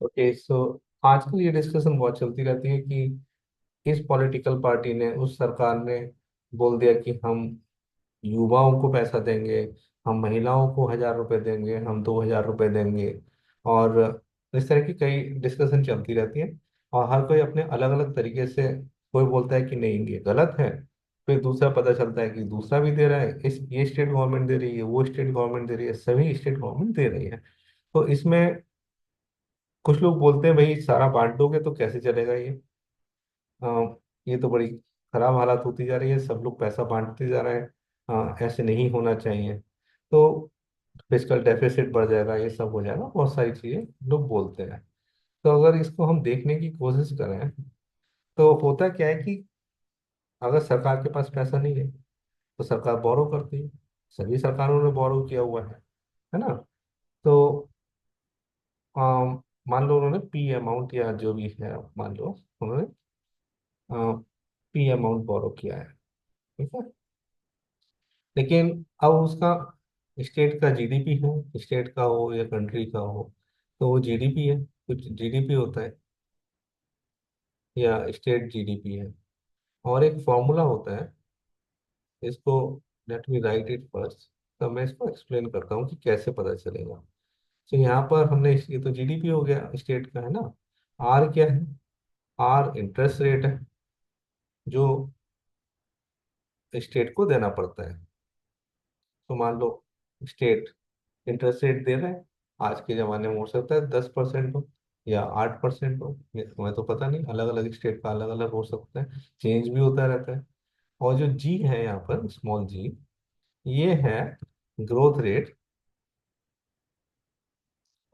Okay, सो आजकल ये discussion बहुत चलती रहती है कि इस पॉलिटिकल पार्टी ने, उस सरकार ने बोल दिया कि हम युवाओं को पैसा देंगे, हम महिलाओं को 1,000 रुपए देंगे, हम 2,000 रुपए देंगे। और इस तरह की कई डिस्कशन चलती रहती है। और हर कोई अपने अलग अलग तरीके से, कोई बोलता है कि नहीं ये गलत है, फिर दूसरा पता चलता है कि दूसरा भी दे रहा है, इस ये स्टेट गवर्नमेंट दे रही है, वो स्टेट गवर्नमेंट दे रही है, सभी स्टेट गवर्नमेंट दे रही है। तो इसमें कुछ लोग बोलते हैं भाई सारा बांट दोगे तो कैसे चलेगा ये। ये तो बड़ी खराब हालत होती जा रही है, सब लोग पैसा बांटते जा रहे हैं। ऐसे नहीं होना चाहिए। तो फिजिकल डेफिसिट बढ़ जाएगा, ये सब हो जाएगा, बहुत सारी चीजें लोग बोलते हैं। तो अगर इसको हम देखने की कोशिश करें तो होता क्या है कि अगर सरकार के पास पैसा नहीं है तो सरकार बोरो करती है। सभी सरकारों ने बोरो किया हुआ है ना। तो मान लो उन्होंने पी अमाउंट या जो भी है, मान लो उन्होंने पी अमाउंट बोरो किया है, ठीक है। लेकिन अब उसका स्टेट का जीडीपी है, स्टेट का हो या कंट्री का हो, तो वो जीडीपी है, कुछ जीडीपी होता है या स्टेट जीडीपी है। और एक फॉर्मूला होता है इसको, let me right it first. तो मैं इसको एक्सप्लेन करता हूँ कि कैसे पता चलेगा। तो यहाँ पर हमने ये तो जीडीपी हो गया स्टेट का, है ना। आर क्या है? आर इंटरेस्ट रेट है जो स्टेट को देना पड़ता है। तो मान लो स्टेट इंटरेस्ट रेट दे रहे हैं, आज के ज़माने में हो सकता है 10% हो या 8% हो, ये हमें तो पता नहीं, अलग अलग स्टेट का अलग अलग हो सकता है, चेंज भी होता रहता है। और जो जी है यहाँ पर, स्मॉल जी, ये है ग्रोथ रेट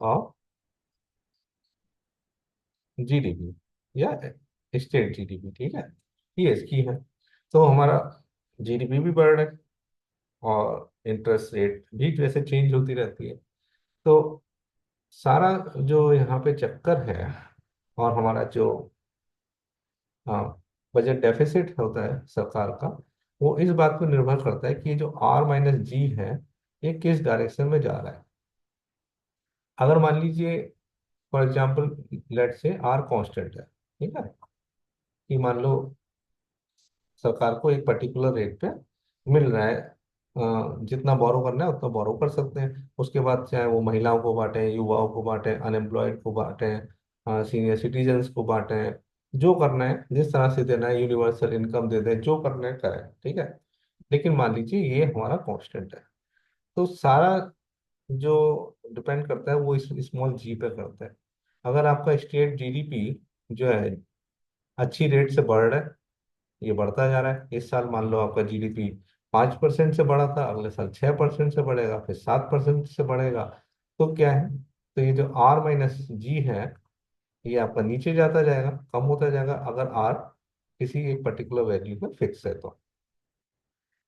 ऑफ जीडीपी या स्टेट जीडीपी, ठीक है। ये इसकी है। तो हमारा जीडीपी भी बढ़ रहा है और इंटरेस्ट रेट भी जैसे चेंज होती रहती है। तो सारा जो यहाँ पे चक्कर है, और हमारा जो हाँ बजट डेफिसिट होता है सरकार का, वो इस बात पर निर्भर करता है कि ये जो आर माइनस जी है ये किस डायरेक्शन में जा रहा है। अगर मान लीजिए फॉर एग्जाम्पल लेट से आर कांस्टेंट है, ठीक है, कि मान लो सरकार को एक पर्टिकुलर रेट पे मिल रहा है, जितना बोरो करना है उतना बोरो कर सकते हैं। उसके बाद चाहे वो महिलाओं को बांटे, युवाओं को बांटे, अनएम्प्लॉयड को बांटे, सीनियर सिटीजन्स को बांटे, जो करना है जिस तरह से देना है, यूनिवर्सल इनकम दे दें, जो करना है करें, ठीक है। लेकिन मान लीजिए ये हमारा कांस्टेंट है। तो सारा जो डिपेंड करता है वो इस स्मॉल जी पे करता है। अगर आपका स्टेट जीडीपी जो है अच्छी रेट से बढ़ रहा है, ये बढ़ता जा रहा है, इस साल मान लो आपका जीडीपी 5% से बढ़ा था, अगले साल 6% से बढ़ेगा, फिर 7% से बढ़ेगा। तो क्या है, तो ये जो आर माइनस जी है ये आपका नीचे जाता जाएगा, कम होता जाएगा, अगर आर किसी एक पर्टिकुलर वैल्यू पर फिक्स है तो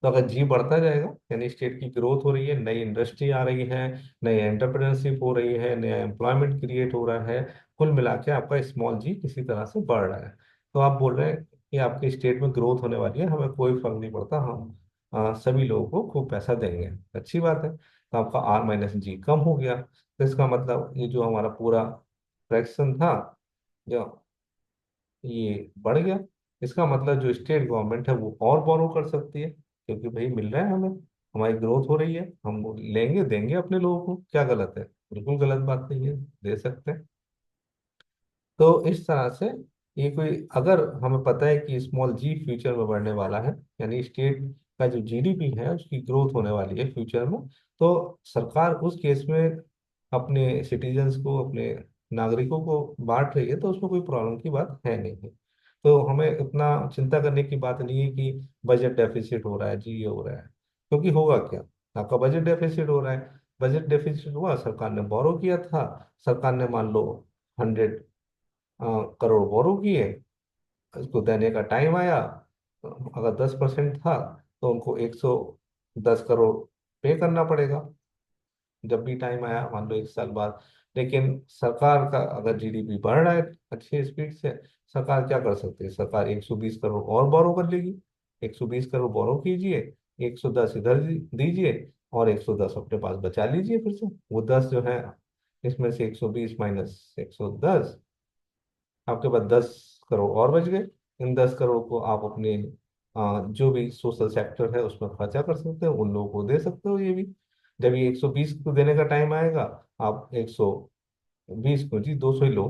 अगर जी बढ़ता जाएगा यानी स्टेट की ग्रोथ हो रही है, नई इंडस्ट्री आ रही है, नई एंटरप्रेन्योरशिप हो रही है, नया एम्प्लॉयमेंट क्रिएट हो रहा है, कुल मिला के आपका स्मॉल जी किसी तरह से बढ़ रहा है। तो आप बोल रहे हैं कि आपके स्टेट में ग्रोथ होने वाली है, हमें कोई फर्क नहीं पड़ता, हम सभी लोगों को खूब पैसा देंगे, अच्छी बात है। तो आपका आर माइनस जी कम हो गया, तो इसका मतलब ये जो हमारा पूरा फ्रैक्शन था, जो ये बढ़ गया। इसका मतलब जो स्टेट गवर्नमेंट है वो और बोरो कर सकती है, क्योंकि भाई मिल रहा है हमें, हमारी ग्रोथ हो रही है, हम वो लेंगे देंगे अपने लोगों को, क्या गलत है? बिल्कुल गलत बात नहीं है, दे सकते हैं। तो इस तरह से ये कोई, अगर हमें पता है कि स्मॉल जी फ्यूचर में बढ़ने वाला है, यानी स्टेट का जो जीडीपी है उसकी ग्रोथ होने वाली है फ्यूचर में, तो सरकार उस केस में अपने सिटीजन्स को, अपने नागरिकों को बांट रही है, तो उसमें कोई प्रॉब्लम की बात है नहीं है। तो हमें इतना चिंता करने की बात नहीं है कि बजट डेफिसिट हो रहा है जी, ये हो रहा है, क्योंकि होगा क्या, आपका बजट डेफिसिट हो रहा है। बजट डेफिसिट हुआ, सरकार ने बोरो किया था, सरकार ने मान लो 100 करोड़ बोरो किए, उसको देने का टाइम आया, अगर 10% था तो उनको 110 करोड़ पे करना पड़ेगा जब भी टाइम आया, मान लो 1 साल बाद। लेकिन सरकार का अगर जीडीपी बढ़ रहा है अच्छी स्पीड से, सरकार क्या कर सकती है, सरकार 120 करोड़ और बोरो कर लेगी। 120 करोड़ बोरो कीजिए, 110 इधर दीजिए, और 110 अपने पास बचा लीजिए, फिर से वो 10 जो है इसमें से 120 माइनस 110, आपके पास 10 करोड़ और बच गए। इन 10 करोड़ को आप अपने जो भी सोशल सेक्टर है उसमें खर्चा कर सकते हो, उन लोगों को दे सकते हो। ये भी जब ये 120 को देने का टाइम आएगा, आप 120 को जी 200 ही लो,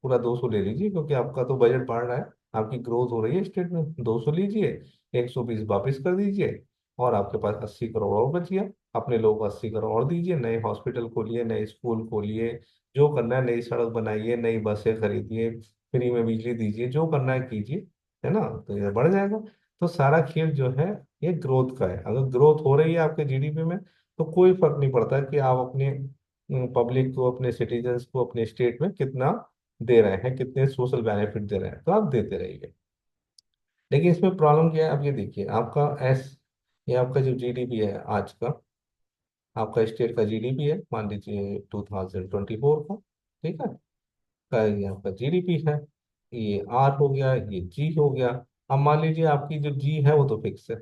पूरा 200 ले लीजिए, क्योंकि आपका तो बजट बढ़ रहा है, आपकी ग्रोथ हो रही है स्टेट में। 200 लीजिए, 120 वापस कर दीजिए, और आपके पास 80 करोड़ और बच गया। अपने लोगों को 80 करोड़ और दीजिए, नए हॉस्पिटल खोलिए, नए स्कूल खोलिए, जो करना है, नई सड़क बनाइए, नई बसें खरीदिए, फ्री में बिजली दीजिए, जो करना है कीजिए, है ना। तो ये बढ़ जाएगा। तो सारा खेल जो है ये ग्रोथ का है। अगर ग्रोथ हो रही है आपके जीडीपी में, तो कोई फर्क नहीं पड़ता कि आप अपने पब्लिक को, अपने सिटीजन्स को, अपने स्टेट में कितना दे रहे हैं, कितने सोशल बेनिफिट दे रहे हैं, तो आप देते रहिए। लेकिन इसमें प्रॉब्लम क्या है, अब ये देखिए आपका ये आपका जो जीडीपी है आज का, आपका स्टेट का जीडीपी है, मान लीजिए 2024 का, ठीक है, का ये आपका जीडीपी है, ये आर हो गया, ये जी हो गया। अब मान लीजिए आपकी जो जी है वो तो फिक्स है,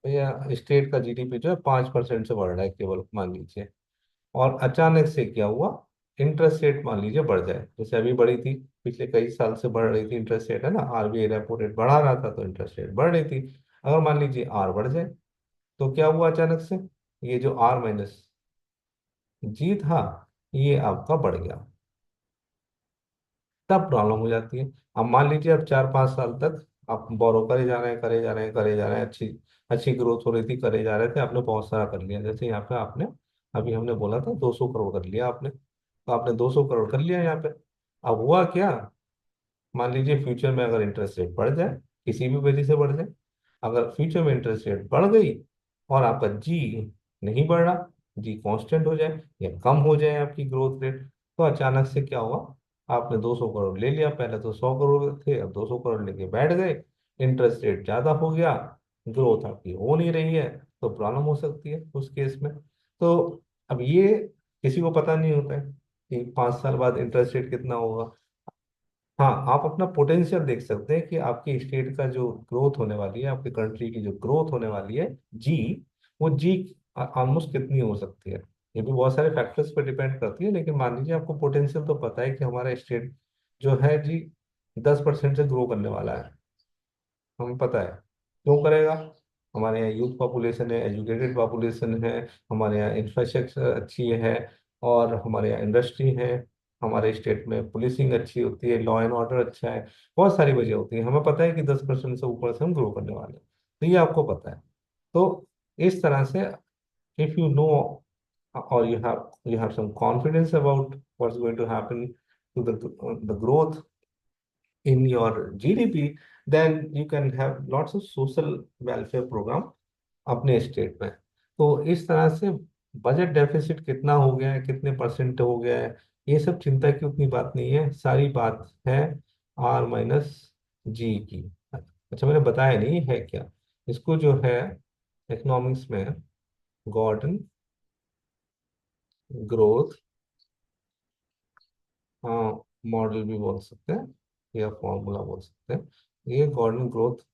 भैया स्टेट का जीडीपी जो है 5% से बढ़ रहा है केवल, मान लीजिए, और अचानक से क्या हुआ, इंटरेस्ट रेट मान लीजिए बढ़ जाए, जैसे अभी बढ़ी थी, पिछले कई साल से बढ़ रही थी इंटरेस्ट रेट, है ना, आरबीआई रेपो रेट बढ़ा रहा था तो इंटरेस्ट रेट बढ़ रही थी। अगर मान लीजिए आर बढ़ जाए, तो क्या हुआ अचानक से, ये जो आर माइनस जी था, ये आपका बढ़ गया, तब प्रॉब्लम हो जाती है। अब मान लीजिए अब 4-5 साल तक आप बोरो करे जा रहे हैं, करे जा रहे हैं, करे जा रहे हैं, अच्छी अच्छी ग्रोथ हो रही थी, करे जा रहे थे, आपने बहुत सारा कर लिया, जैसे यहाँ पे आपने अभी हमने बोला था 200 करोड़ कर लिया आपने, तो आपने 200 करोड़ कर लिया यहाँ पे। अब हुआ क्या, मान लीजिए फ्यूचर में अगर इंटरेस्ट रेट बढ़ जाए, किसी भी वजह से बढ़ जाए, अगर फ्यूचर में इंटरेस्ट रेट बढ़ गई और आपका जी नहीं बढ़ रहा, जी कांस्टेंट हो जाए या कम हो जाए आपकी ग्रोथ रेट, तो अचानक से क्या हुआ, आपने 200 करोड़ ले लिया, पहले तो 100 करोड़ थे, अब 200 करोड़ लेके बैठ गए, इंटरेस्ट रेट ज्यादा हो गया, ग्रोथ आपकी हो नहीं रही है, तो प्रॉब्लम हो सकती है उस केस में। तो अब ये किसी को पता नहीं होता है कि 5 साल बाद इंटरेस्ट रेट कितना होगा। हाँ, आप अपना पोटेंशियल देख सकते हैं कि आपकी स्टेट का जो ग्रोथ होने वाली है, आपकी कंट्री की जो ग्रोथ होने वाली है जी, वो जी ऑलमोस्ट कितनी हो सकती है। ये भी बहुत सारे फैक्टर्स पर डिपेंड करती है, लेकिन मान लीजिए आपको पोटेंशियल तो पता है कि हमारा स्टेट जो है जी 10% से ग्रो करने वाला है, हमें पता है। क्यों करेगा, हमारे यहाँ यूथ पॉपुलेशन है, एजुकेटेड पॉपुलेशन है, हमारे यहाँ इंफ्रास्ट्रक्चर अच्छी है, और हमारे यहाँ इंडस्ट्री है, हमारे स्टेट में पुलिसिंग अच्छी होती है, लॉ एंड ऑर्डर अच्छा है, बहुत सारी वजह होती है। हमें पता है कि 10% से ऊपर से हम ग्रो करने वाले हैं, तो ये आपको पता है। तो इस तरह से if you know, or you have some confidence about what's going to happen to the growth in your GDP, then you can have lots of social welfare program अपने स्टेट में। तो इस तरह से बजट डेफिसिट कितना हो गया है, कितने परसेंट हो गया है, ये सब चिंता की उतनी बात नहीं है, सारी बात है आर माइनस जी की। अच्छा, मैंने बताया नहीं है क्या, इसको जो है इकोनॉमिक्स में गॉर्डन ग्रोथ मॉडल भी बोल सकते हैं, या फॉर्मूला बोल सकते हैं, ये गॉर्डन ग्रोथ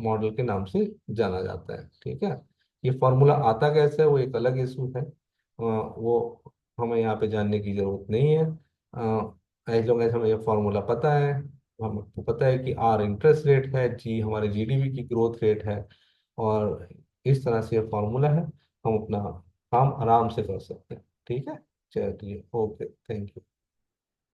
मॉडल के नाम से जाना जाता है, ठीक है। ये फॉर्मूला आता कैसे है वो एक अलग इशू है, वो हमें यहाँ पे जानने की जरूरत नहीं है। एज लॉन्ग एज हमें ये फॉर्मूला पता है, हमको पता है कि आर इंटरेस्ट रेट है, जी हमारे जीडीपी की ग्रोथ रेट है, और इस तरह से ये फॉर्मूला है, हम अपना काम आराम से कर सकते हैं, ठीक है। चलिए, ओके, थैंक यू।